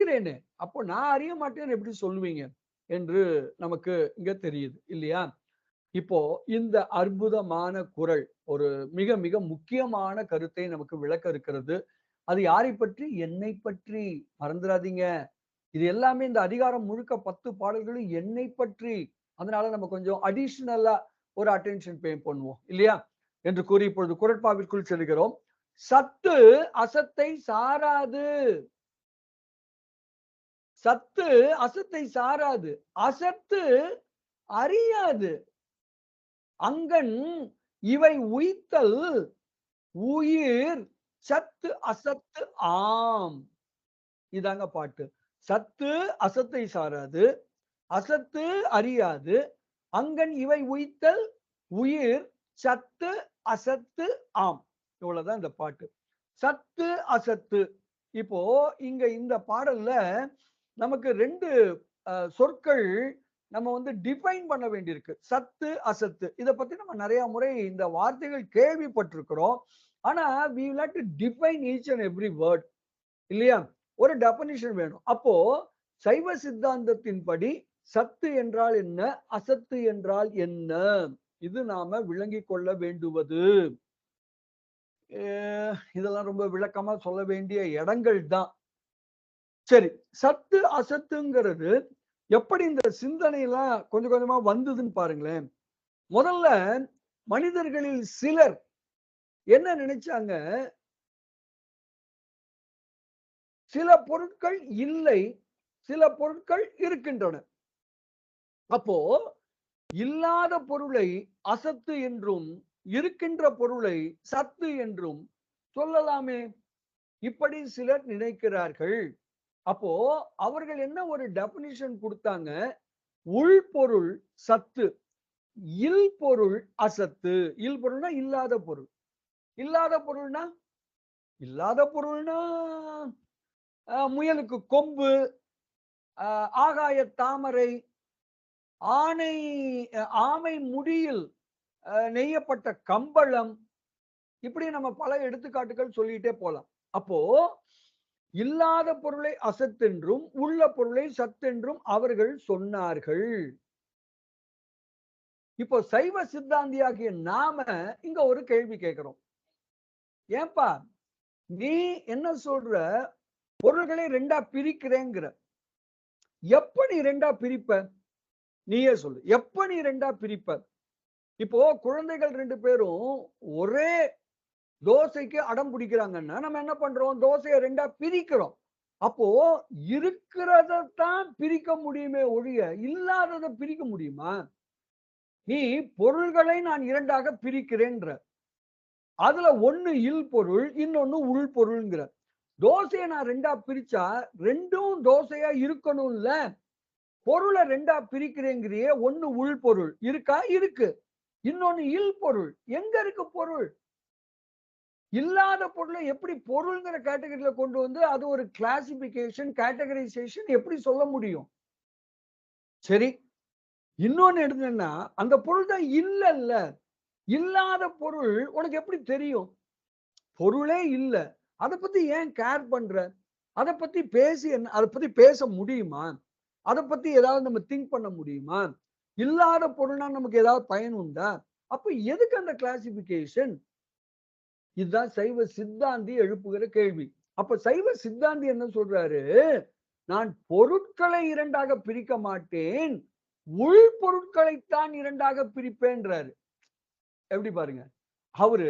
அறிகிறேனே, அப்போ நான் அறிய மாட்டேன்னு எப்படி சொல்லுவீங்க என்று நமக்கு இங்க தெரியுது இல்லையா? இப்போ இந்த அற்புதமான குறள் ஒரு மிக மிக முக்கியமான கருத்தை நமக்கு விளக்க இருக்கிறது. அது யாரை பற்றி? என்னை பற்றி. மறந்துறாதீங்க. இது எல்லாமே இந்த அதிகாரம் முழுக்க 10 பாடல்களும் என்னை பற்றி. அதனால நம்ம கொஞ்சம் அடிஷனலா ஒரு அட்டென்ஷன் பே பண்ணுவோம் இல்லையா? என்று கூறி இப்பொழுது குறட்பாவிற்குள் செல்கிறோம். சத்து அசத்தை சாராது. சத்து அசத்தை சாராது. அசத்து அறியாது. அங்கண் இவை உய்த்தல் உயிர் சத்து அசத்து ஆம். இதாங்க பாட்டு. சத்து அசத்தை சாராது. அசத்து அறியாது. அங்கண் இவை உய்த்தல் உயிர் சத்து அசத்து ஆம். இவ்வளவுதான் இந்த பாட்டு. சத்து அசத்து. இப்போ இங்க இந்த பாடல்ல நமக்கு 2 சொற்கள் நம்ம வந்து டிஃபைன் பண்ண வேண்டியிருக்கு. சத்து அசத்து. இத பத்தி நம்ம நிறைய முறை இந்த வார்த்தைகள் கேள்விப்பட்டிருக்கிறோம். ஆனா we will have to define each and every word இல்லையா? ஒரு டெஃபினிஷன் வேணும். அப்போ சைவ சித்தாந்தத்தின்படி சத்து என்றால் என்ன? அசத்து என்றால் என்ன? இது நாம விளங்கிக் கொள்ள வேண்டுவது. இதெல்லாம் ரொம்ப விளக்கமா சொல்ல வேண்டிய இடங்கள் தான். சரி, சத்து அசத்துங்கிறது எப்படி இந்த சிந்தனை எல்லாம் கொஞ்சம் கொஞ்சமா வந்ததுன்னு பாருங்களேன். முதல்ல மனிதர்களில் சிலர் என்ன நினைச்சாங்க? சில பொருட்கள் இல்லை, சில பொருட்கள் இருக்கின்றன. அப்போ இல்லாத பொருளை அசத்து என்றும் இருக்கின்ற பொருளை சத்து என்றும் சொல்லலாமே. இப்படி சிலர் நினைக்கிறார்கள். அப்போ அவர்கள் என்ன ஒரு டெபினிஷன் கொடுத்தாங்க? உள்பொருள் சத்து, இல் பொருள் அசத்து. இல் பொருள்னா இல்லாத பொருள். இல்லாத பொருள்னா இல்லாத பொருள்னா முயலுக்கு கொம்பு, ஆகாய தாமரை, ஆனை ஆமை முடியில் நெய்யப்பட்ட கம்பளம், இப்படி நம்ம பல எடுத்துக்காட்டுகள் சொல்லிட்டே போலாம். அப்போ இல்லாத பொருளை அசத்தென்றும் உள்ள பொருளை சத்தென்றும் அவர்கள் சொன்னார்கள். இப்போ சைவ சித்தாந்தியாகிய நாம இங்க ஒரு கேள்வி கேட்கிறோம். ஏன்பா நீ என்ன சொல்ற? பொருள்களை 2ஆ பிரிக்கிறேங்கிற. எப்ப நீ 2ஆ பிரிப்ப? நீயே சொல்லு. எப்ப நீ 2ஆ பிரிப்ப? இப்போ குழந்தைகள் 2 பேரும் ஒரே தோசைக்கு அடம் பிடிக்கிறாங்கன்னா நம்ம என்ன பண்றோம்? தோசையை 2ஆ பிரிக்கிறோம். அப்போ இருக்கிறதான் பிரிக்க முடியுமே ஒழிய இல்லாததை பிரிக்க முடியுமா? நீ பொருள்களை நான் 2ஆக பிரிக்கிறேன்ற. அதுல ஒண்ணு இல் பொருள், இன்னொன்னு உள் பொருள்ங்கிற. தோசையை நான் 2ஆ பிரிச்சா 2ம் தோசையா இருக்கணும்ல. பொருளை 2ஆ பிரிக்கிறேங்கிறியே, ஒண்ணு உள் பொருள் இருக்கா? இருக்கு. இன்னொன்னு இல் பொருள். எங்க இருக்கு பொருள்? இல்லாத பொருளை எப்படி பொருள்ங்கிற கேட்டகரியில கொண்டு வந்து அது ஒரு கிளாசிபிகேஷன், கேட்டகரைசேஷன் எப்படி சொல்ல முடியும்? சரி, இன்னொன்னு எடுத்தீங்கன்னா அந்த பொருள் தான் இல்லல்ல. இல்லாத பொருள் உனக்கு எப்படி தெரியும்? பொருளே இல்ல. அதை பத்தி ஏன் கேர் பண்ற? அதை பத்தி பேசி என்ன? அதை பத்தி பேச முடியுமா? அதை பத்தி ஏதாவது நம்ம திங்க் பண்ண முடியுமா? இல்லாத பொருள்னா நமக்கு ஏதாவது பயன் உண்டா? அப்ப எதுக்கு அந்த கிளாசிபிகேஷன்? இதுதான் சைவ சித்தாந்தி எழுப்புகிற கேள்வி. அப்ப சைவ சித்தாந்தி என்ன சொல்றாரு? நான் பொருட்களை 2ஆக பிரிக்க மாட்டேன், உள் பொருட்களைத்தான் 2ஆக பிரிப்பேன்றாரு. எப்படி பாருங்க? அவரு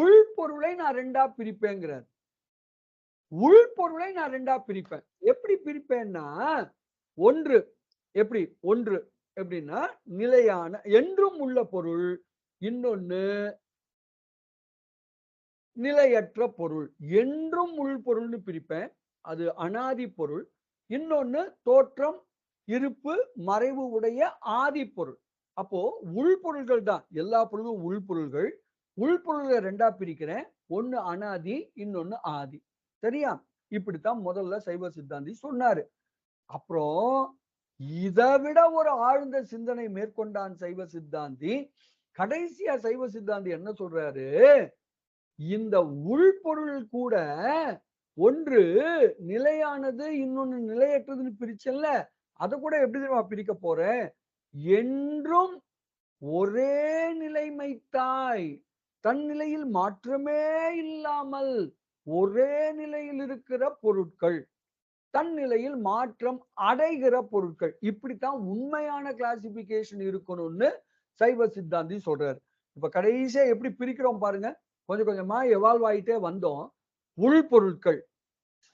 உள் பொருளை நான் 2ஆ பிரிப்பேங்கிறார். உள் பொருளை நான் 2ஆ பிரிப்பேன். எப்படி பிரிப்பேன்னா, ஒன்று எப்படி? ஒன்று எப்படின்னா நிலையான என்றும் உள்ள பொருள், இன்னொன்னு நிலையற்ற பொருள். என்றும் உள் பொருள்னு பிரிப்பேன். அது அனாதி பொருள். இன்னொன்னு தோற்றம், இருப்பு, மறைவு உடைய ஆதி பொருள். அப்போ உள் பொருள்கள் தான். எல்லா பொருளும் உள் பொருள்கள். உள் பொருளை 2ஆ பிரிக்கிறேன். ஒண்ணு அனாதி, இன்னொன்னு ஆதி. சரியா? இப்படித்தான் முதல்ல சைவ சித்தாந்தி சொன்னாரு. அப்புறம் இதை விட ஒரு ஆழ்ந்த சிந்தனை மேற்கொண்டான் சைவ சித்தாந்தி. கடைசியா சைவ சித்தாந்தி என்ன சொல்றாரு? இந்த உள்பொருள் கூட ஒன்று நிலையானது, இன்னொன்னு நிலையற்றதுன்னு பிரிச்சல்ல, அதை கூட எப்படி தெரியுமா பிரிக்க போறேன்? என்றும் ஒரே நிலைமைத்தாய், தன் நிலையில் மாற்றமே இல்லாமல் ஒரே நிலையில் இருக்கிற பொருட்கள், தன் நிலையில் மாற்றம் அடைகிற பொருட்கள். இப்படித்தான் உண்மையான கிளாசிபிகேஷன் இருக்கணும்னு சைவ சித்தாந்தி சொல்றாரு. இப்ப கடைசியா எப்படி பிரிக்கிறோம் பாருங்க. கொஞ்சம் கொஞ்சமா எவால்வ் ஆயிட்டே வந்தோம். உள்பொருட்கள்.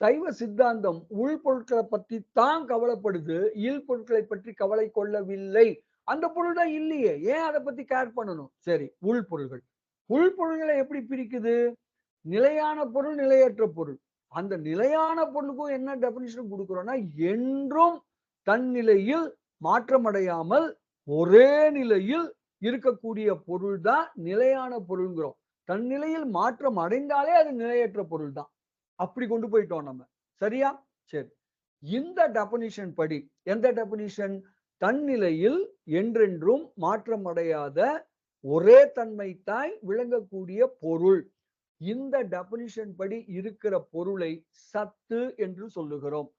சைவ சித்தாந்தம் உள்பொருட்களை பத்தி தான் கவலைப்படுது, இல் பொருட்களை பற்றி கவலை கொள்ளவில்லை. அந்த பொருள் தான் இல்லையே, ஏன் அதை பத்தி கேர் பண்ணணும்? சரி, உள்பொருள்கள். உள்பொருள்களை எப்படி பிரிக்குது? நிலையான பொருள், நிலையற்ற பொருள். அந்த நிலையான பொருளுக்கும் என்ன டெபினிஷன் கொடுக்கிறோம்னா, என்றும் தன் நிலையில் மாற்றமடையாமல் ஒரே நிலையில் இருக்கக்கூடிய பொருள் தான் நிலையான பொருள்ங்கிறோம். தன் நிலையில் மாற்றம் அடைந்தாலே அது நிலையற்ற பொருள் தான். அப்படி கொண்டு போயிட்டோம் நம்ம. சரியா? சரி. இந்த டெபினிஷன் படி, எந்த டெபினிஷன்? தன்னிலையில் என்றென்றும் மாற்றம் அடையாத ஒரே தன்மைத்தாய் விளங்கக்கூடிய பொருள். இந்த டெபினிஷன் படி இருக்கிற பொருளை சத்து என்று சொல்லுகிறோம்.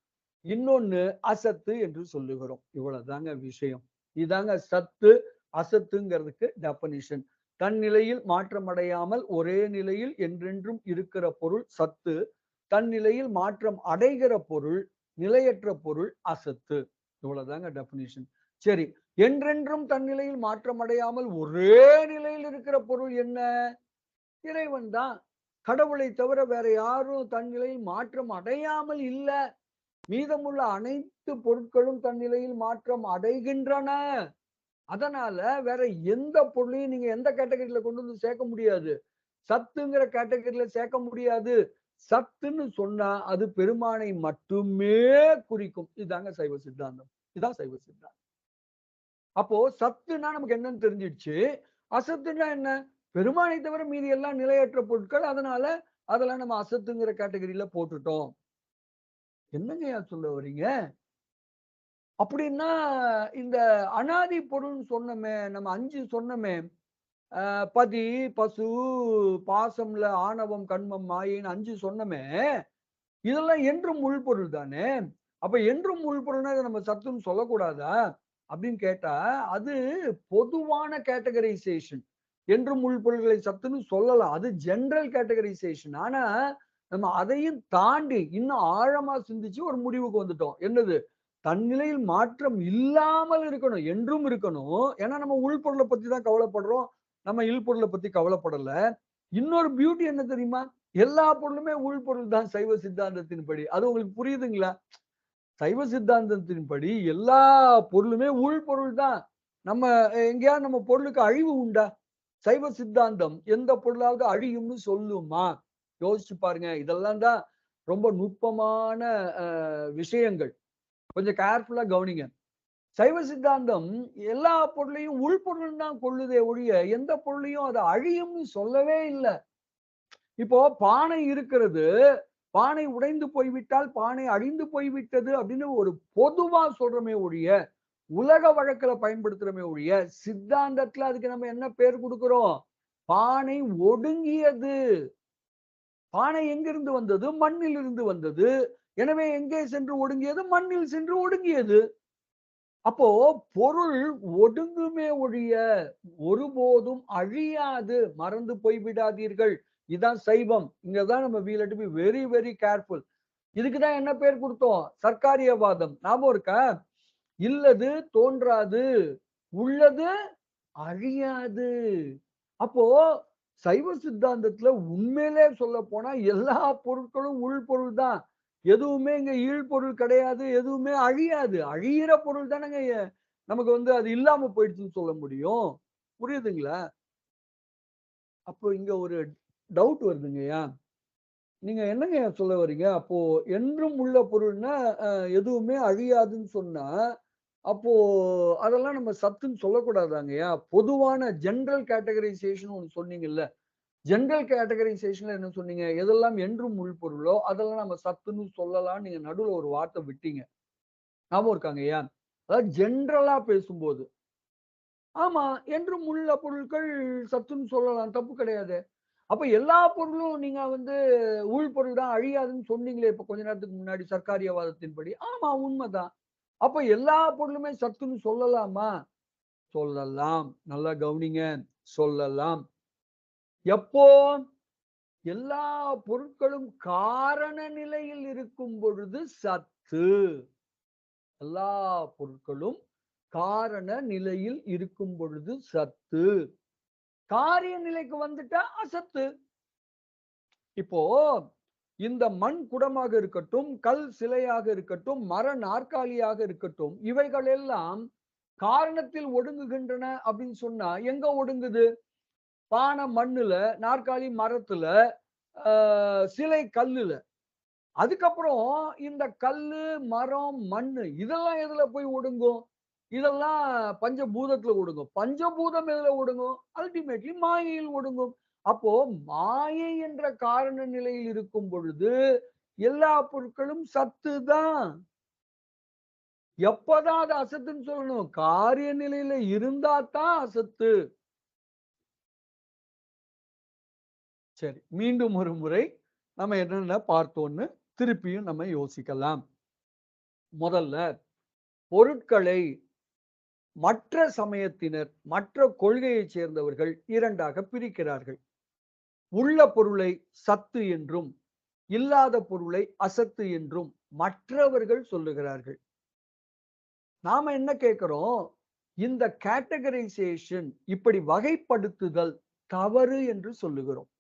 இன்னொன்னு அசத்து என்று சொல்லுகிறோம். இவ்வளவுதாங்க விஷயம். இதாங்க சத்து அசத்துங்கிறதுக்கு டெபினிஷன். தன் நிலையில் மாற்றம் அடையாமல் ஒரே நிலையில் என்றென்றும் இருக்கிற பொருள் சத்து. தன் நிலையில் மாற்றம் அடைகிற பொருள், நிலையற்ற பொருள் அசத்து. இவ்வளவுதாங்க டெபினிஷன். சரி, என்றென்றும் தன் நிலையில் மாற்றம் அடையாமல் ஒரே நிலையில் இருக்கிற பொருள் என்ன? இறைவன் தான். கடவுளை தவிர வேற யாரும் தன் நிலையில் மாற்றம் அடையாமல் இல்ல. மீதமுள்ள அனைத்து பொருட்களும் தன் நிலையில் மாற்றம் அடைகின்றன. அதனால வேற எந்த பொருளையும் நீங்க எந்த கேட்டகரியில கொண்டு வந்து சேர்க்க முடியாது. சத்துங்கிற கேட்டகரியில சேர்க்க முடியாது. சத்துன்னு சொன்னா அது பெருமானை மட்டுமே குறிக்கும். இதுதாங்க சைவ சித்தாந்தம். இதுதான் சைவ சித்தாந்தம். அப்போ சத்துனா நமக்கு என்னன்னு தெரிஞ்சிடுச்சு. அசத்துனா என்ன? பெருமானை தவிர மீதி எல்லாம் நிலையற்ற பொருட்கள். அதனால அதெல்லாம் நம்ம அசத்துங்கிற கேட்டகரியில போட்டுட்டோம். என்னங்க சொல்ல வர்றீங்க? அப்படின்னா இந்த அனாதி பொருள்னு சொன்னமே, நம்ம 5 சொன்னமே, பதி, பசு, பாசம்ல ஆணவம், கண்மம், மாயின்னு 5 சொன்னமே, இதெல்லாம் என்றும் உள்பொருள் தானே. அப்ப என்றும் உள்பொருள்னா இதை நம்ம சத்துன்னு சொல்லக்கூடாதா அப்படின்னு கேட்டா, அது பொதுவான கேட்டகரைசேஷன். என்றும் உள்பொருள்களை சத்துன்னு சொல்லலாம். அது ஜெனரல் கேட்டகரைசேஷன். ஆனா நம்ம அதையும் தாண்டி இன்னும் ஆழமா சிந்திச்சு ஒரு முடிவுக்கு வந்துட்டோம். என்னது? தன்னிலையில் மாற்றம் இல்லாமல் இருக்கணும், என்றும் இருக்கணும். ஏன்னா நம்ம உள்பொருளை பத்தி தான் கவலைப்படுறோம், நம்ம இல்பொருளை பத்தி கவலைப்படல. இன்னொரு பியூட்டி என்ன தெரியுமா? எல்லா பொருளுமே உள்பொருள் தான் சைவ சித்தாந்தத்தின்படி. அது உங்களுக்கு புரியுதுங்களா? சைவ சித்தாந்தத்தின்படி எல்லா பொருளுமே உள்பொருள் தான். நம்ம எங்கேயாவது நம்ம பொருளுக்கு அழிவு உண்டா? சைவ சித்தாந்தம் எந்த பொருளாவது அழியும்னு சொல்லுமா? யோசிச்சு பாருங்க. இதெல்லாம் தான் ரொம்ப நுட்பமான விஷயங்கள். கொஞ்சம் கேர்ஃபுல்லா கவனிங்க. சைவ சித்தாந்தம் எல்லா பொருளையும் உள்பொருள் தான் கொள்ளுதே ஒழிய எந்த பொருளையும் அது அழியும்னு சொல்லவே இல்லை. இப்போ பானை இருக்கிறது, பானை உடைந்து போய்விட்டால் பானை அழிந்து போய்விட்டது அப்படின்னு ஒரு பொதுவா சொல்றமே ஒழிய, உலக வழக்குல பயன்படுத்துறமே ஒழிய, சித்தாந்தத்துல அதுக்கு நம்ம என்ன பேர் கொடுக்கிறோம்? பானை ஒடுங்கியது. பானை எங்கிருந்து வந்தது? மண்ணில் இருந்து வந்தது. எனவே எங்கே சென்று ஒடுங்கியது? மண்ணில் சென்று ஒடுங்கியது. அப்போ பொருள் ஒடுங்குமே ஒழிய ஒருபோதும் அழியாது. மறந்து போய்விடாதீர்கள். இதான் சைவம். இங்கதான் நம்ம we have to be very very careful. இதுக்குதான் என்ன பேர் கொடுத்தோம்? சர்க்காரியவாதம். ஞாபகம் இருக்கா? இல்லது தோன்றாது, உள்ளது அழியாது. அப்போ சைவ சித்தாந்தத்துல உண்மையிலே சொல்ல போனா எல்லா பொருட்களும் உள்பொருள் தான். எதுவுமே இங்க ஈழ்பொருள் கிடையாது, எதுவுமே அழியாது. அழியிற பொருள் தானங்க நமக்கு அது இல்லாம போயிடுச்சுன்னு சொல்ல முடியும். புரியுதுங்களா? அப்போ இங்க ஒரு டவுட் வருதுங்கய்யா. நீங்க என்னங்க சொல்ல வர்றீங்க? அப்போ என்றும் உள்ள பொருள்னா எதுவுமே அழியாதுன்னு சொன்னா, அப்போ அதெல்லாம் நம்ம சத்துன்னு சொல்லக்கூடாதாங்கய்யா? பொதுவான ஜெனரல் கேட்டகரைசேஷன் ஒண்ணு சொன்னீங்கல்ல. ஜெனரல் கேட்டகரைசேஷன்ல என்ன சொன்னீங்க? எதெல்லாம் என்றும் உள்பொருளோ அதெல்லாம் நம்ம சத்துன்னு சொல்லலாம்னு நீங்க நடுவுல ஒரு வார்த்தை விட்டீங்க. ஞாபகம் இருக்காங்கய்யா? அதாவது ஜெனரலா பேசும்போது. ஆமா, என்றும் உள்ள பொருட்கள் சத்துன்னு சொல்லலாம். தப்பு கிடையாது. அப்ப எல்லா பொருளும் நீங்க வந்து உள்பொருள் தான் அழியாதுன்னு சொன்னீங்களே இப்ப கொஞ்ச நேரத்துக்கு முன்னாடி சர்க்காரியவாதத்தின்படி. ஆமா உண்மைதான். அப்ப எல்லா பொருளுமே சத்துன்னு சொல்லலாமா? சொல்லலாம். நல்லா கவனிங்க. சொல்லலாம். எப்போ? எல்லா பொருட்களும் காரண நிலையில் இருக்கும் பொழுது சத்து. எல்லா பொருட்களும் காரண நிலையில் இருக்கும் பொழுது சத்து. காரிய நிலைக்கு வந்துட்டா அசத்து. இப்போ இந்த மண் குடமாக இருக்கட்டும், கல் சிலையாக இருக்கட்டும், மர நாற்காலியாக இருக்கட்டும், இவைகள் எல்லாம் காரணத்தில் ஒடுங்குகின்றன அப்படின்னு சொன்னா எங்க ஒடுங்குது? பானை மண்ணுல, நாற்காலி மரத்துல, சிலை கல்லுல. அதுக்கப்புறம் இந்த கல்லு, மரம், மண்ணு இதெல்லாம் எதுல போய் ஒடுங்கும்? இதெல்லாம் பஞ்சபூதத்துல ஒடுங்கும். பஞ்சபூதம் எதுல ஒடுங்கும்? அல்டிமேட்லி மாயையில் ஒடுங்கும். அப்போ மாயை என்ற காரண நிலையில் இருக்கும் பொழுது எல்லா பொருட்களும் சத்து தான். எப்பதான் அது அசத்துன்னு சொல்லணும்? காரிய நிலையில இருந்தா தான் அசத்து. சரி, மீண்டும் ஒரு முறை நம்ம என்னென்ன பார்த்தோம்னு திருப்பியும் நம்ம யோசிக்கலாம். முதல்ல பொருட்களை மற்ற சமயத்தினர், மற்ற கொள்கையைச் சேர்ந்தவர்கள் இரண்டாக பிரிக்கிறார்கள். உள்ள பொருளை சத்து என்றும், இல்லாத பொருளை அசத்து என்றும் மற்றவர்கள் சொல்லுகிறார்கள். நாம என்ன கேட்கிறோம்? இந்த கேட்டகரைசேஷன், இப்படி வகைப்படுத்துதல் தவறு என்று சொல்லுகிறோம்.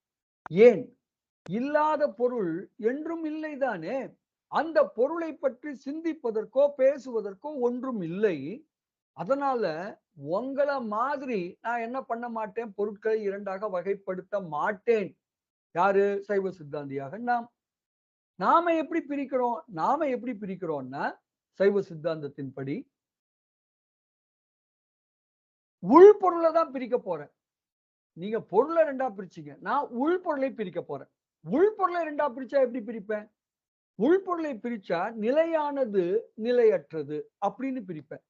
ஏன்? இல்லாத பொருள் என்றும் இல்லைதானே. அந்த பொருளை பற்றி சிந்திப்பதற்கோ பேசுவதற்கோ ஒன்றும் இல்லை. அதனால உங்கள மாதிரி நான் என்ன பண்ண மாட்டேன்? பொருட்களை இரண்டாக வகைப்படுத்த மாட்டேன். யாரு? சைவ சித்தாந்தியாக நாம். நாம எப்படி பிரிக்கிறோம்? நாம எப்படி பிரிக்கிறோம்னா, சைவ சித்தாந்தத்தின்படி உள் பொருளை தான் பிரிக்க போறேன். நீங்க பொருளை ரெண்டா பிரிச்சீங்க. நான் உள் பொருளை பிரிக்க போறேன். உள் பொருளை ரெண்டா பிரிச்சா எப்படி பிரிப்பேன்? உள்பொருளை பிரிச்சா நிலையானது, நிலையற்றது அப்படின்னு பிரிப்பேன்.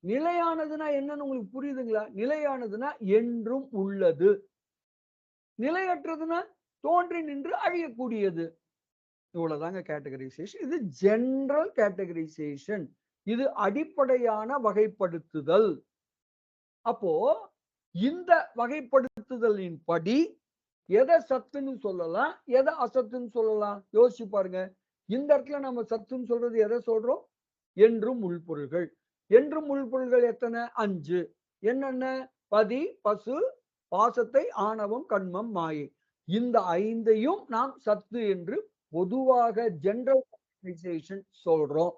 நிலையானதுன்னா என்னன்னு உங்களுக்கு புரியுதுங்களா? நிலையானதுன்னா என்றும் உள்ளது. நிலையற்றதுன்னா தோன்றி நின்று அழியக்கூடியது. இவ்வளவுதாங்க கேட்டகரைசேஷன். இது ஜெனரல் கேட்டகரைசேஷன். இது அடிப்படையான வகைப்படுத்துதல். அப்போ இந்த வகைப்படுத்துதலின் படி எதை சத்துன்னு சொல்லலாம், எதை அசத்துன்னு சொல்லலாம்? யோசிச்சு பாருங்க. இந்த இடத்துல நம்ம சத்துன்னு சொல்றது எதை சொல்றோம்? என்றும் உள்பொருள்கள். என்றும் உள்பொருள்கள் எத்தனை? 5. என்னென்ன? பதி, பசு, பாசத்தை, ஆணவம், கண்மம், மாயை. இந்த 5ஐயும் நாம் சத்து என்று பொதுவாக ஜெனரல் சொல்றோம்.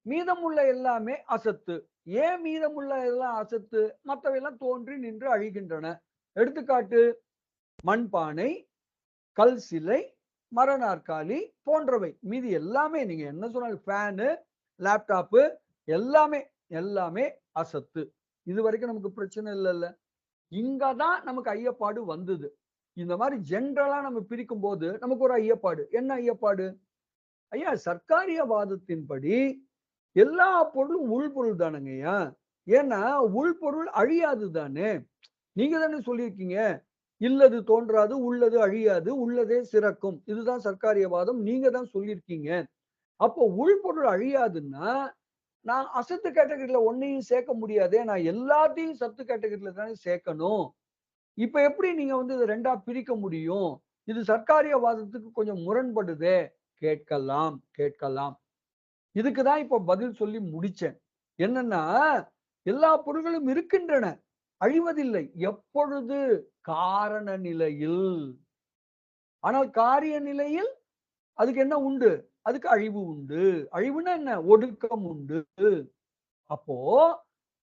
மீதமுள்ள எல்லாமே அசத்து. ஏன் மீதமுள்ள எல்லாம் அசத்து? மற்றவையெல்லாம் தோன்றி நின்று அழிகின்றன. எடுத்துக்காட்டு மண்பானை, கல் சிலை, மர நாற்காலி போன்றவை. மீதி எல்லாமே நீங்க என்ன சொன்னாலும் ஃபேனு, லேப்டாப்பு எல்லாமே எல்லாமே அசத்து. இது வரைக்கும் நமக்கு பிரச்சனை இல்லைல்ல. இங்கதான் நமக்கு ஐயப்பாடு வந்தது. இந்த மாதிரி ஜென்ரலா நம்ம பிரிக்கும் போது நமக்கு ஒரு ஐயப்பாடு. என்ன ஐயப்பாடு? ஐயா, சர்க்காரியவாதத்தின்படி எல்லா பொருளும் உள்பொருள் தானுங்கய்யா. ஏன்னா உள்பொருள் அழியாது தானே. நீங்க தானே சொல்லியிருக்கீங்க, இல்லது தோன்றாது, உள்ளது அழியாது, உள்ளதே சிறக்கும். இதுதான் சர்க்காரியவாதம். நீங்க தான் சொல்லியிருக்கீங்க. அப்போ உள்பொருள் அழியாதுன்னா நான் அசத்து கேட்டகரியில ஒன்னையும் சேர்க்க முடியாதே. நான் எல்லாத்தையும் சத்து கேட்டகரியில தானே சேர்க்கணும். இப்ப எப்படி நீங்க வந்து இதை ரெண்டா பிரிக்க முடியும்? இது சர்க்காரியவாதத்துக்கு கொஞ்சம் முரண்படுதே. கேட்கலாம், கேட்கலாம். இதுக்குதான் இப்ப பதில் சொல்லி முடிச்சேன். என்னன்னா, எல்லா பொருள்களும் இருக்கின்றன, அழிவதில்லை. எப்பொழுது? காரண நிலையில். ஆனால் காரிய நிலையில் அதுக்கு என்ன உண்டு? அதுக்கு அழிவு உண்டு. அழிவுன்னா என்ன? ஒடுக்கம் உண்டு. அப்போ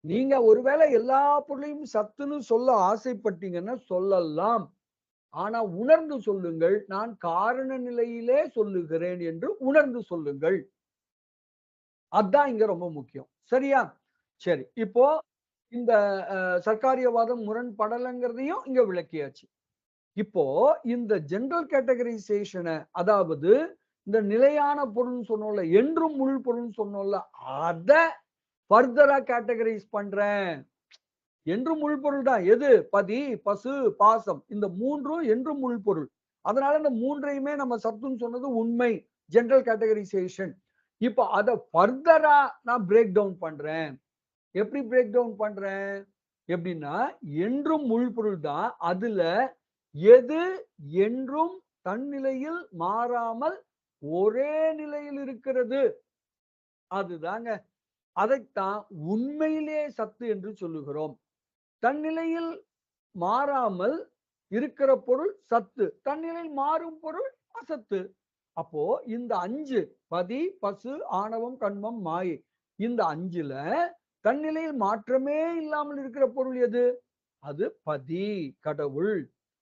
நீங்க ஒருவேளை எல்லா பொருளையும் சத்துன்னு சொல்ல ஆசைப்பட்டீங்கன்னா சொல்லலாம். ஆனா உணர்ந்து சொல்லுங்கள். நான் காரண நிலையிலே சொல்லுகிறேன் என்று உணர்ந்து சொல்லுங்கள். அதான் இங்க ரொம்ப முக்கியம். சரியா? சரி. இப்போ இந்த சர்க்காரியவாதம் முரண்படலைங்கிறதையும் இங்க விளக்கியாச்சு. இப்போ இந்த ஜெனரல் கேட்டகரைசேஷனை, அதாவது இந்த நிலையான பொருள்னு சொன்னோம்ல, என்றும் உள் பொருள்னு சொன்னோம்ல, அத ஃபர்தரா கேட்டகரைஸ் பண்றேன். என்றும் உள்பொருள் தான். எது? பதி, பசு, பாசம். இந்த மூன்றும் என்றும் உள்பொருள். அதனால இந்த மூன்றையுமே நம்ம சத்துன்னு சொன்னது உண்மை. General categorisation. இப்ப அத ஃபர்தரா நான் பிரேக் டவுன் பண்றேன். எப்படி பிரேக் டவுன் பண்றேன்? எப்படின்னா, என்றும் உள்பொருள் தான். அதுல எது என்றும் தன்னிலையில் மாறாமல் ஒரே நிலையில் இருக்கிறது, அதுதாங்க. அதைத்தான் உண்மையிலே சத்து என்று சொல்லுகிறோம். தன்னிலையில் மாறாமல் இருக்கிற பொருள் சத்து, தன்னிலையில் மாறும் பொருள் அசத்து. அப்போ இந்த 5 பதி, பசு, ஆணவம், கண்மம், மாயை, இந்த 5ல தன்னிலையில் மாற்றமே இல்லாமல் இருக்கிற பொருள் எது? அது பதி, கடவுள்.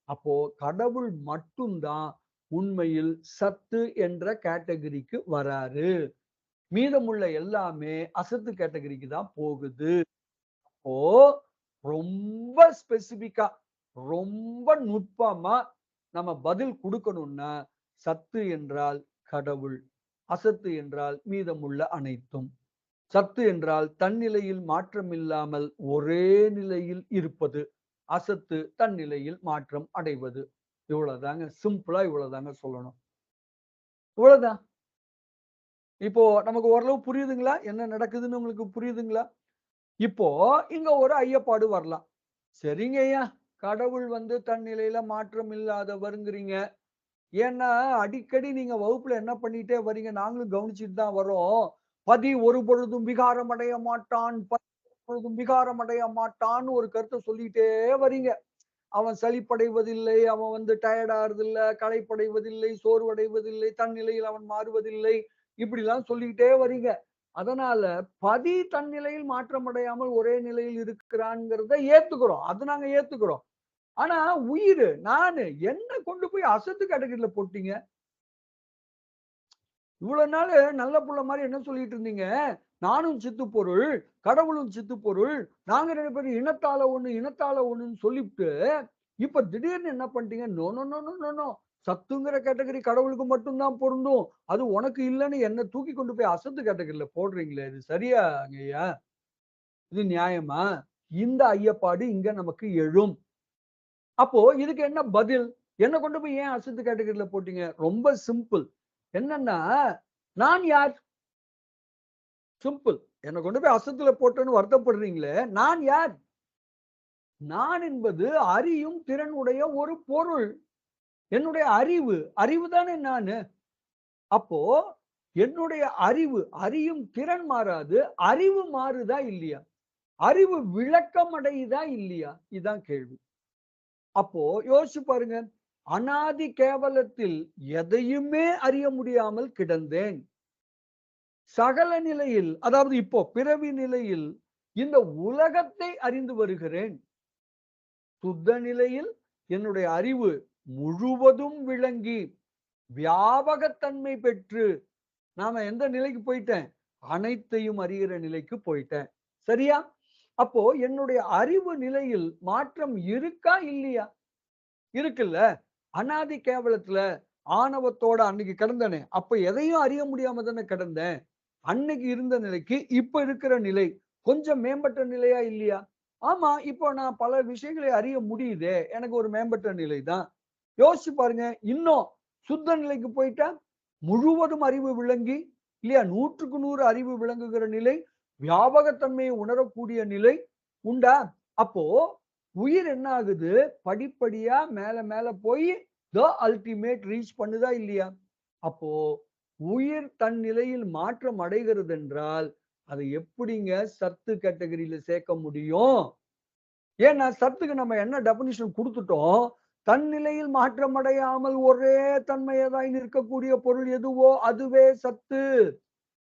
அப்போ கடவுள் மட்டும்தான் உண்மையில் சத்து என்ற கேட்டகரிக்கு வராரு. மீதமுள்ள எல்லாமே அசத்து கேட்டகரிக்கு தான் போகுது. அப்போ ரொம்ப ஸ்பெசிபிக்கா, ரொம்ப நுட்பமா நம்ம பதில் கொடுக்கணும்னா, சத்து என்றால் கடவுள், அசத்து என்றால் மீதமுள்ள அனைத்தும். சத்து என்றால் தன்னிலையில் மாற்றம் இல்லாமல் ஒரே நிலையில் இருப்பது, அசத்து தன்னிலையில் மாற்றம் அடைவது. இவ்வளவுதாங்க, சிம்பிளா இவ்வளவுதாங்க சொல்லணும். இவ்வளவுதான். இப்போ நமக்கு ஓரளவு புரியுதுங்களா? என்ன நடக்குதுன்னு உங்களுக்கு புரியுதுங்களா? இப்போ இங்க ஒரு ஐயப்பாடு வரலாம். சரிங்க ஐயா, கடவுள் தன் நிலையில மாற்றம் இல்லாதவர்ங்கிறீங்க. ஏன்னா அடிக்கடி நீங்க வகுப்புல என்ன பண்ணிட்டே வரீங்க, நாங்களும் கவனிச்சுட்டு தான் வரோம். பதி ஒரு பொழுதும் விகாரம் அடைய மாட்டான், பதி ஒரு பொழுதும் விகாரம் அடைய மாட்டான்னு ஒரு கருத்தை சொல்லிட்டே வரீங்க. அவன் சலிப்படைவதில்லை, அவன் டயர்ட் ஆறதில்ல, களைப்படைவதில்லை, சோர்வடைவதில்லை, தன் நிலையில் அவன் மாறுவதில்லை, இப்படிலாம் சொல்லிக்கிட்டே வரீங்க. அதனால பதி தன் நிலையில் மாற்றம் அடையாமல் ஒரே நிலையில் இருக்கிறான்ங்கிறத ஏத்துக்கிறோம். அது நாங்க ஏத்துக்கிறோம். ஆனா உயிரு, நானு, என்ன கொண்டு போய் அசத்து கேட்டகரியில போட்டீங்க. இவ்வளவு நாள் நல்ல புள்ள மாதிரி என்ன சொல்லிட்டு இருந்தீங்க? நானும் சித்து பொருள், கடவுளும் சித்து பொருள், நாங்க 2 பேரும் இனத்தால ஒண்ணு, இனத்தால ஒண்ணுன்னு சொல்லிட்டு, இப்ப திடீர்னு என்ன பண்ணிட்டீங்க? No no no no no no. சத்துங்கிற கேட்டகரி கடவுளுக்கு மட்டும்தான் பொருந்தும். அது உனக்கு இல்லன்னு என்ன தூக்கி கொண்டு போய் அசத்து கேட்டகரியில போடுறீங்களே, இது சரியாங்கய்யா? இது நியாயமா? இந்த ஐயப்பாடு இங்க நமக்கு எழும். அப்போ இதுக்கு என்ன பதில்? என்ன கொண்டு போய் ஏன் அசத்து கேட்டகரியில போட்டீங்க? ரொம்ப சிம்பிள். என்னன்னா, நான் யார்? சிம்பிள். என்ன கொண்டு போய் அசத்துல போட்டேன்னு வருத்தப்படுறீங்களே, நான் யார்? நான் என்பது அறியும் திறன் உடைய ஒரு பொருள். என்னுடைய அறிவு, அறிவு தானே நானு. அப்போ என்னுடைய அறிவு, அறியும் திறன் மாறாது. அறிவு மாறுதா இல்லையா? அறிவு விளக்கம் அடையுதா இல்லையா? இதான் கேள்வி. அப்போ யோசிச்சு பாருங்க. அனாதி கேவலத்தில் எதையுமே அறிய முடியாமல் கிடந்தேன். சகல நிலையில், அதாவது இப்போ பிறவி நிலையில் இந்த உலகத்தை அறிந்து வருகிறேன். சுத்த நிலையில் என்னுடைய அறிவு முழுவதும் விளங்கி வியாபகத்தன்மை பெற்று நாம எந்த நிலைக்கு போயிட்டேன்? அனைத்தையும் அறிகிற நிலைக்கு போயிட்டேன். சரியா? அப்போ என்னுடைய அறிவு நிலையில் மாற்றம் இருக்கா இல்லையா? இருக்குல்ல. அனாதி கேவலத்துல ஆணவத்தோட அன்னைக்கு கிடந்தனே, அப்ப எதையும் அறிய முடியாம தானே கிடந்தேன். அன்னைக்கு இருந்த நிலைக்கு இப்ப இருக்கிற நிலை கொஞ்சம் மேம்பட்ட நிலையா இல்லையா? ஆமா, இப்போ நான் பல விஷயங்களை அறிய முடியுதே. எனக்கு ஒரு மேம்பட்ட நிலை தான். யோசிச்சு பாருங்க. இன்னும் சுத்த நிலைக்கு போயிட்டா முழுவதும் அறிவு விளங்கி இல்லையா, 100க்கு 100 அறிவு விளங்குகிற நிலை, வியாபகத்தன்மையை உணரக்கூடிய நிலை உண்டா? அப்போ உயிர் என்ன ஆகுது? படிப்படியா மேல மேல போய் அல்டிமேட் ரீச் பண்ணுதா இல்லையா? அப்போ உயிர் தன் நிலையில் மாற்றம் அடைகிறது என்றால் அதை எப்படிங்க சத்து கேட்டகரியில சேர்க்க முடியும்? ஏன்னா சத்துக்கு நம்ம என்ன டெபினிஷன் கொடுத்துட்டோம்? தன் நிலையில் மாற்றம் அடையாமல் ஒரே தன்மையதாய் நிற்கக்கூடிய பொருள் எதுவோ அதுவே சத்து.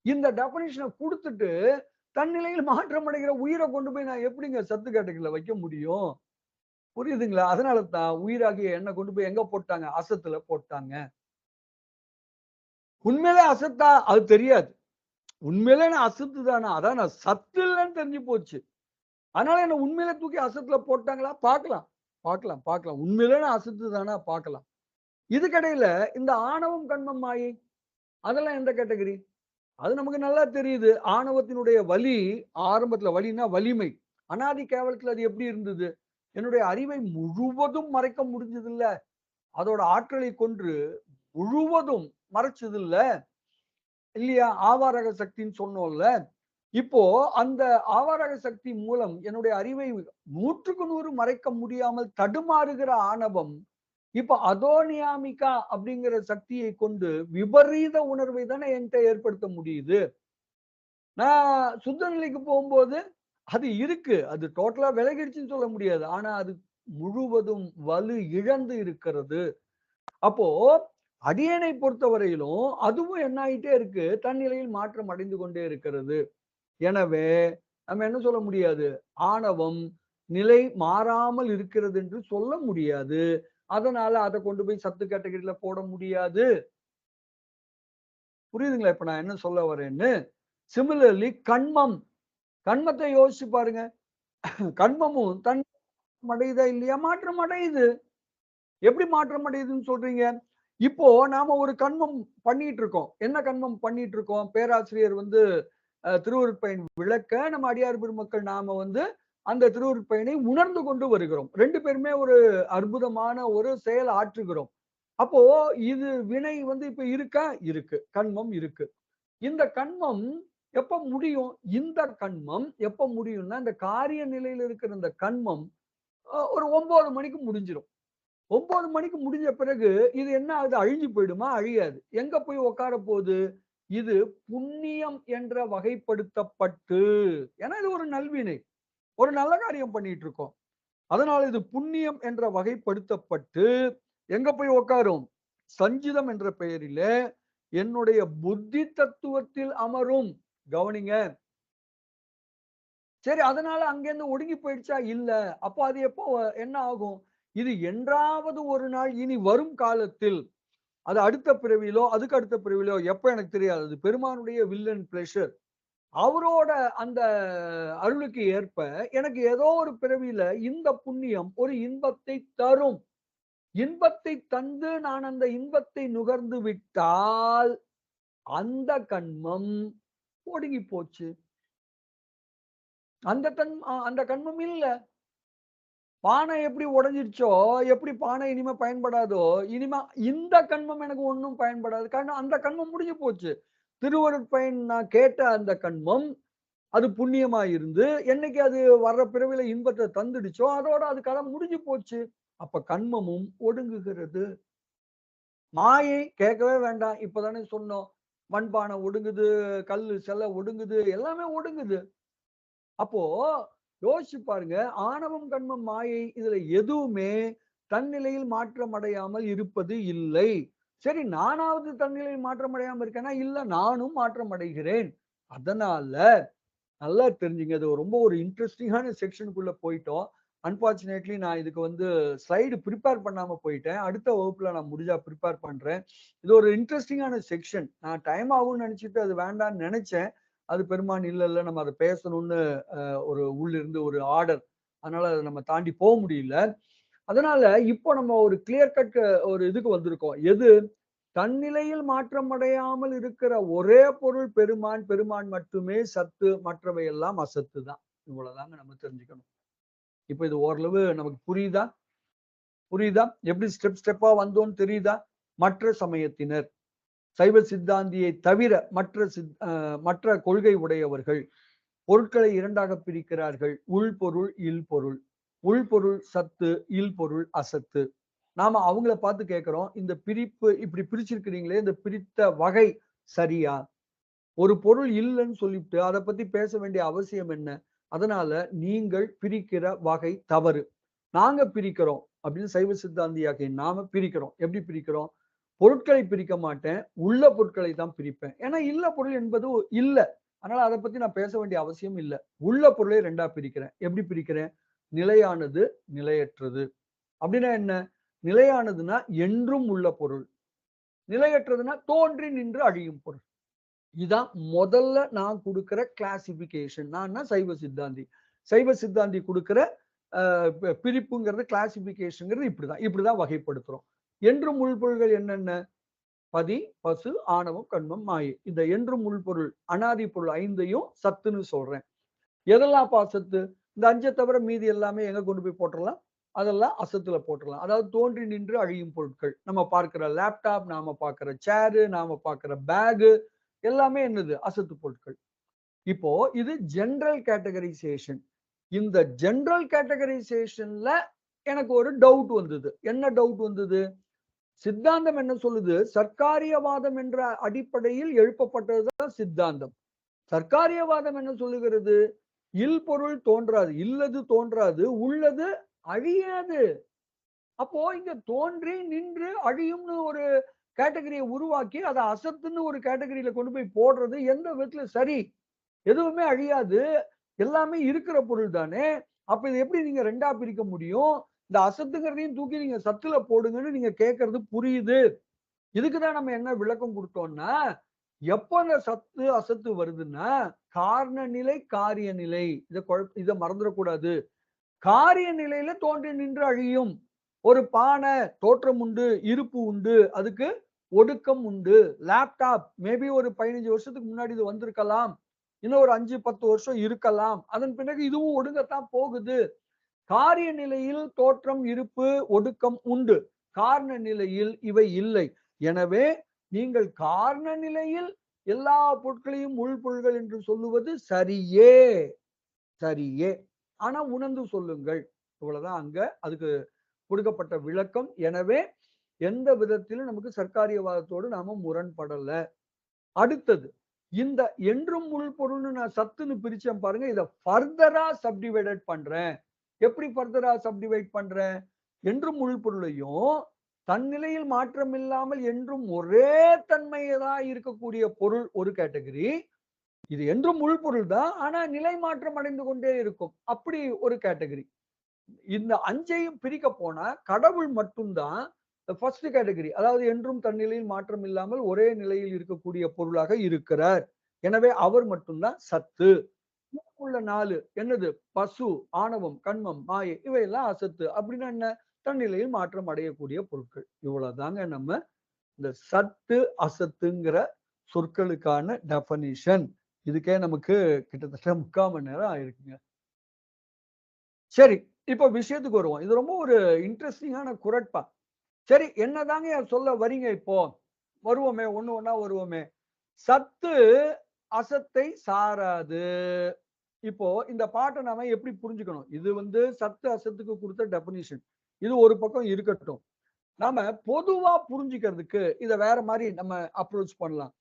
இந்த டெபினிஷனை கொடுத்துட்டு தன்னிலையில் மாற்றம் அடைகிற உயிரை கொண்டு போய் நான் எப்படிங்க சத்து கேட்டகரியில வைக்க முடியும்? புரியுதுங்களா? அதனால தான் உயிராகிய என்ன கொண்டு போய் எங்க போட்டாங்க? அசத்துல போட்டாங்க. உண்மையிலே அசத்தா? அது தெரியாது. உண்மையிலே நான் அசத்து தானா? அதான் நான் சத்து இல்லன்னு தெரிஞ்சு போச்சு. அதனால என்ன உண்மையிலே தூக்கி அசத்துல போட்டாங்களா? பார்க்கலாம். பார்க்கலாம், பார்க்கலாம். உண்மையிலே நான் அசத்து தானா? பார்க்கலாம். இதுக்கிடையில இந்த ஆணவம், கண்மம், மாயை அதெல்லாம் எந்த கேட்டகரி? அது நமக்கு நல்லா தெரியுது. ஆணவத்தினுடைய வலி, ஆரம்பத்துல வலின்னா வலிமை. அனாதி கேவலத்துல அது எப்படி இருந்தது? என்னுடைய அறிவை முழுவதும் மறைக்க முடிஞ்சது இல்ல, அதோட ஆற்றலை கொன்று முழுவதும் மறைச்சது இல்ல இல்லையா? ஆவாரக சக்தின்னு சொன்னோம்ல. இப்போ அந்த ஆவாரக சக்தி மூலம் என்னுடைய அறிவை 100க்கு 100 மறைக்க முடியாமல் தடுமாறுகிற ஆணவம், இப்ப அதோனியாமிகா அப்படிங்கிற சக்தியை கொண்டு விபரீத உணர்வை தானே என்கிட்ட ஏற்படுத்த முடியுது. நான் சுத்த நிலைக்கு போகும்போது அது இருக்கு. அது டோட்டலா விலகிடுச்சுன்னு சொல்ல முடியாது. ஆனா அது முழுவதும் வலு இழந்து இருக்கிறது. அப்போ அடியேனை பொறுத்தவரையிலும் அதுவும் என்ன ஆயிட்டே இருக்கு, தன்னிலையில் மாற்றம் அடைந்து கொண்டே இருக்கிறது. எனவே நம்ம என்ன சொல்ல முடியாது, ஆணவம் நிலை மாறாமல் இருக்கிறது என்று சொல்ல முடியாது. அதனால அத கொண்டு போய் சத்து கேட்டகரியில போட முடியாது. புரியுதுங்களா இப்ப நான் என்ன சொல்ல வரேன்னு? சிமிலர்லி கண்மம். கண்மத்தை யோசிச்சு பாருங்க. கண்மமும் தன் அடையுதா இல்லையா? மாற்றம் அடையுது. எப்படி மாற்றம் அடையுதுன்னு சொல்றீங்க? இப்போ நாம ஒரு கன்மம் பண்ணிட்டு இருக்கோம். என்ன கன்மம் பண்ணிட்டு இருக்கோம்? பேராசிரியர் வந்து திருவருட்பயன் விளக்க நம்ம அடியார் பெருமக்கள் நாம வந்து அந்த திருவருட்பயனை உணர்ந்து கொண்டு வருகிறோம். 2 பேருமே ஒரு அற்புதமான ஒரு செயல் ஆற்றுகிறோம். அப்போ இது வினை வந்து இப்ப இருக்கா? இருக்கு. கன்மம் இருக்கு. இந்த கன்மம் எப்ப முடியும்? இந்த கன்மம் எப்ப முடியும்னா, இந்த காரிய நிலையில இருக்கிற இந்த கன்மம் ஒரு 9 மணிக்கு முடிஞ்சிரும். 9 மணிக்கு முடிஞ்ச பிறகு இது என்ன ஆகுது? அழிஞ்சு போயிடுமா? அழியாது. எங்க போய் உட்கார போகுது? இது புண்ணியம் என்ற வகைப்படுத்தப்பட்டு, ஏன்னா இது ஒரு நல்வினை. ஒரு நல்ல காரியம் பண்ணிட்டு இருக்கோம். அதனால இது புண்ணியம் என்ற வகைப்படுத்தப்பட்டு எங்க போய் உட்காரும்? சஞ்சிதம் என்ற பெயரிலே என்னுடைய புத்தி தத்துவத்தில் அமரும். கவனிங்க. சரி, அதனால அங்கேருந்து ஒடுங்கி போயிடுச்சா? இல்ல. அப்போ அது எப்போ என்ன ஆகும்? இது என்றாவது ஒரு நாள் இனி வரும் காலத்தில், அது அடுத்த பிறவியிலோ, அதுக்கு அடுத்த பிறவியிலோ எப்ப எனக்கு தெரியாது. அது பெருமானுடைய வில் அண்ட் பிளஷர். அவரோட அந்த அருளுக்கு ஏற்ப எனக்கு ஏதோ ஒரு பிறவியில இந்த புண்ணியம் ஒரு இன்பத்தை தரும். இன்பத்தை தந்து நான் அந்த இன்பத்தை நுகர்ந்து விட்டால் அந்த கன்மம் ஒடுங்கி போச்சு. அந்த கன்மம் இல்ல. பானை எப்படி உடைஞ்சிருச்சோ, எப்படி பானை இனிமே பயன்படாதோ, இனிமே இந்த கன்மம் எனக்கு ஒண்ணும் பயன்படாது. காரணம் அந்த கன்மம் முடிஞ்சு போச்சு. திருவருட்பயன் நான் கேட்ட அந்த கன்மம், அது புண்ணியமா இருந்து, என்னைக்கு அது வர்ற பிறவில இன்பத்த தந்துடுச்சோ, அதோட அது கதை முடிஞ்சு போச்சு. அப்ப கன்மமும் ஒடுங்குகிறது. மாயை கேட்கவே வேண்டாம். இப்பதானே சொன்னோம். மண்பானை ஒடுங்குது, கல்லு சிலை ஒடுங்குது, எல்லாமே ஒடுங்குது. அப்போ யோசிச்சு பாருங்க. ஆணவம், கண்மம், மாயை இதுல எதுவுமே தன்னிலையில் மாற்றம் அடையாமல் இருப்பது இல்லை. சரி, நானாவது தன்னிலையில் மாற்றம் அடையாம இருக்கேன்னா, இல்ல நானும் மாற்றம் அடைகிறேன். அதனால நல்லா தெரிஞ்சுங்க. இது ரொம்ப ஒரு இன்ட்ரஸ்டிங்கான செக்ஷனுக்குள்ள போயிட்டோம். அன்பார்ச்சுனேட்லி நான் இதுக்கு வந்து ஸ்லைடு பிரிப்பேர் பண்ணாம போயிட்டேன். அடுத்த வகுப்புல நான் முடிஞ்சா பிரிப்பேர் பண்றேன். இது ஒரு இன்ட்ரஸ்டிங்கான செக்ஷன். நான் டைம் ஆகும்னு நினைச்சுட்டு அது வேண்டான்னு நினைச்சேன். அது பெருமான் இல்ல நம்ம அத பேசணும்னு ஒரு உள்ளிருந்து ஒரு ஆர்டர். அதனால அத நம்ம தாண்டி போ முடியல. அதனால இப்போ நம்ம ஒரு கிளியர் கட் ஒரு இதுக்கு வந்திருக்கோம். எது? தன்னிலையில் மாற்றம் அடையாமல் இருக்கிற ஒரே பொருள் பெருமான். பெருமான் மட்டுமே சத்து. மற்றவை எல்லாம் அசத்து தான். இவ்வளவுதாங்க நம்ம தெரிஞ்சுக்கணும். இப்ப இது ஓரளவு நமக்கு புரியுதா? புரியுதா? எப்படி ஸ்டெப் ஸ்டெப்பா வந்தோம்னு தெரியுதா? மற்ற சமயத்தினர், சைவ சித்தாந்தியை தவிர மற்ற கொள்கை உடையவர்கள் பொருட்களை 2ஆக பிரிக்கிறார்கள். உள்பொருள், இல்பொருள். உள்பொருள் சத்து, இல்பொருள் அசத்து. நாம அவங்கள பார்த்து கேட்கிறோம். இந்த பிரிப்பு இப்படி பிரிச்சிருக்கிறீங்களே, இந்த பிரித்த வகை சரியா? ஒரு பொருள் இல்லைன்னு சொல்லிட்டு அதை பத்தி பேச வேண்டிய அவசியம் என்ன? அதனால நீங்கள் பிரிக்கிற வகை தவறு. நாங்க பிரிக்கிறோம் அப்படின்னு சைவ சித்தாந்தியாகிய நாம பிரிக்கிறோம். எப்படி பிரிக்கிறோம்? பொருட்களை பிரிக்க மாட்டேன். உள்ள பொருட்களை தான் பிரிப்பேன். ஏன்னா இல்ல பொருள் என்பது இல்ல. அதனால அதை பத்தி நான் பேச வேண்டிய அவசியம் இல்ல. உள்ள பொருளை 2ஆ பிரிக்கிறேன். எப்படி பிரிக்கிறேன்? நிலையானது, நிலையற்றது. அப்படின்னா என்ன? நிலையானதுன்னா என்றும் உள்ள பொருள். நிலையற்றதுன்னா தோன்றி நின்று அழியும் பொருள். இதான் முதல்ல நான் கொடுக்கிற கிளாசிபிகேஷன். நான் சைவ சித்தாந்தி. சைவ சித்தாந்தி கொடுக்கிற பிரிப்புங்கிறது கிளாசிபிகேஷன்ங்கிறது இப்படிதான் வகைப்படுத்துறோம். என்றும் உள்பொருள்கள் என்னென்ன? பதி, பசு, ஆணவம், கண்மம், மாயை. இந்த என்றும் உள்பொருள் அனாதி பொருள் 5ஐயும் சத்துன்னு சொல்றேன். எதெல்லாம் சத்து? இந்த 5 தவிர மீதி எல்லாமே எங்க கொண்டு போய் போட்டுறலாம்? அதெல்லாம் அசத்துல போட்டுறலாம். அதாவது தோன்றி நின்று அழியும் பொருட்கள். நம்ம பார்க்கிற லேப்டாப், நாம பார்க்கிற சேரு, நாம பார்க்கிற பேகு எல்லாமே என்னது? அசத்து பொருட்கள். இப்போ இது ஜெனரல் கேட்டகரைசேஷன். இந்த ஜெனரல் கேட்டகரைசேஷன்ல எனக்கு ஒரு டவுட் வந்தது. என்ன டவுட் வந்தது? சித்தாந்தம் என்ன சொல்லுது? சர்க்காரியவாதம் என்ற அடிப்படையில் எழுப்பப்பட்டதுதான் சித்தாந்தம். சர்க்காரியவாதம் என்ன சொல்லுகிறது? இல் பொருள் தோன்றாது, இல்லது தோன்றாது, உள்ளது அழியாது. அப்போ இங்க தோன்றி நின்று அழியும்னு ஒரு கேட்டகரியை உருவாக்கி அதை அசத்துன்னு ஒரு கேட்டகரியில கொண்டு போய் போடுறது எந்த விதத்துல சரி? எதுவுமே அழியாது, எல்லாமே இருக்கிற பொருள் தானே. அப்ப இது எப்படி நீங்க ரெண்டா பிரிக்க முடியும்? இந்த அசத்துங்கிறதையும் தூக்கி நீங்க சத்துல போடுங்கன்னு நீங்க கேட்கறது புரியுது. இதுக்குதான் நம்ம என்ன விளக்கம் கொடுத்தோம்னா, எப்ப அந்த சத்து அசத்து வருதுன்னா காரண நிலை காரிய நிலை. இதை மறந்துடக்கூடாது. காரிய நிலையில தோன்றி நின்று அழியும். ஒரு பானை தோற்றம் உண்டு, இருப்பு உண்டு, அதுக்கு ஒடுக்கம் உண்டு. லேப்டாப் மேபி ஒரு 15 வருஷத்துக்கு முன்னாடி இது வந்திருக்கலாம், இன்னும் ஒரு 5-10 வருஷம் இருக்கலாம், அதன் பிறகு இதுவும் ஒடுங்கத்தான் போகுது. காரிய நிலையில் தோற்றம், இருப்பு, ஒடுக்கம் உண்டு. காரண நிலையில் இவை இல்லை. எனவே நீங்கள் காரண நிலையில் எல்லா பொருட்களையும் உள்பொருள்கள் என்று சொல்லுவது சரியே, சரியே. ஆனா உணர்ந்து சொல்லுங்கள். இவ்வளவுதான் அங்க அதுக்கு கொடுக்கப்பட்ட விளக்கம். எனவே எந்த விதத்திலும் நமக்கு சர்க்காரியவாதத்தோடு நாம முரண்படல. அடுத்தது, இந்த என்றும் உள்பொருள்னு நான் சத்துன்னு பிரிச்சேன் பாருங்க. இதை ஃபர்தரா சப்டிவைடட் பண்றேன். எப்படி ஃபர்தரா சப்டிவைட் பண்றேன்? என்றும் உள்பொருளையும் தன்னிலையில் மாற்றம் இல்லாமல் என்றும் ஒரே தன்மையதா இருக்கக்கூடிய பொருள் ஒரு கேட்டகரி. இது என்றும் உள்பொருள் தான், ஆனா நிலை மாற்றம் அடைந்து கொண்டே இருக்கும், அப்படி ஒரு கேட்டகரி. இந்த 5ஐயும் பிரிக்க போனா கடவுள் மட்டும்தான் ஃபர்ஸ்ட் கேட்டகரி. அதாவது என்றும் தன்னிலையில் மாற்றம் இல்லாமல் ஒரே நிலையில் இருக்கக்கூடிய பொருளாக இருக்கிறார். எனவே அவர் மட்டும்தான் சத்து. உள்ள 4 என்னது? பசு, ஆணவம், கண்மம், மாயை, இவையெல்லாம் அசத்து. அப்படின்னா என்ன? தன்னிலையில் மாற்றம் அடையக்கூடிய பொருட்கள். இவ்வளவுதாங்க நம்ம இந்த சத்து அசத்துங்கிற சொற்களுக்கான டெபனிஷன். இதுக்கே நமக்கு கிட்டத்தட்ட 3/4 மணி நேரம் ஆயிருக்குங்க. சரி, இப்ப விஷயத்துக்கு வருவோம். இது ரொம்ப ஒரு இன்ட்ரெஸ்டிங்கான குறட்பா. சரி, என்னதாங்க சொல்ல வரீங்க இப்போ? வருவோமே, ஒண்ணு ஒண்ணா வருவோமே. சத்து அசத்தை சாராது. இப்போ இந்த பாட்டை நாம எப்படி புரிஞ்சுக்கணும்? இது சத்து அசத்துக்கு கொடுத்த டெபனிஷன். இது ஒரு பக்கம் இருக்கட்டும். நாம பொதுவா புரிஞ்சுக்கிறதுக்கு இத வேற மாதிரி நம்ம அப்ரோச் பண்ணலாம்.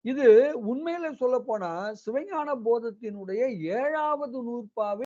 இது உண்மையில சொல்ல போனா சிவஞான போதத்தினுடைய 7வது நூற்பாவே